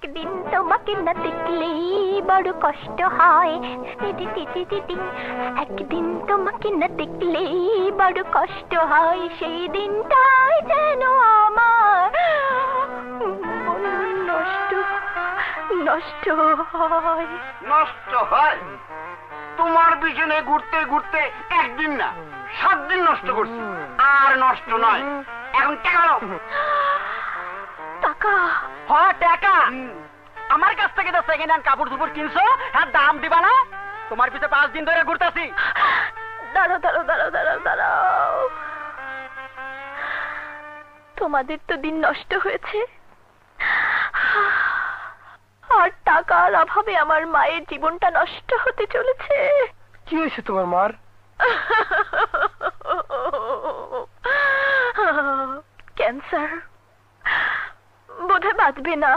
একদিন তোমাকে না দেখলেই বড় কষ্ট হয়, একদিন তোমাকে না দেখলেই বড় কষ্ট হয়, সেই দিনটাই যেন আমার নষ্ট নষ্ট হয়। নষ্ট হয়? তোমার পিছনে ঘুরতে ঘুরতে একদিন না 7 দিন নষ্ট করছি, আর নষ্ট নয়। এখন টাকা দাও। টাকা? হ্যাঁ টাকা। আমার কাছ থেকে তো সেকেন্ড হ্যান্ড কাপড় চোপড় কিনছো, হ্যাঁ দাম দিবা না? তোমার পিছে 5 দিন ধরে ঘুরতাছি। দাঁড়াও দাঁড়াও দাঁড়াও দাঁড়াও দাঁড়াও, তোমাদের তো দিন নষ্ট হয়েছে, আর টাকার অভাবে আমার মায়ের জীবনটা নষ্ট হতে চলেছে। কি হয়েছে তোমার মার? ক্যান্সার, বোধহয় বাঁচবে না।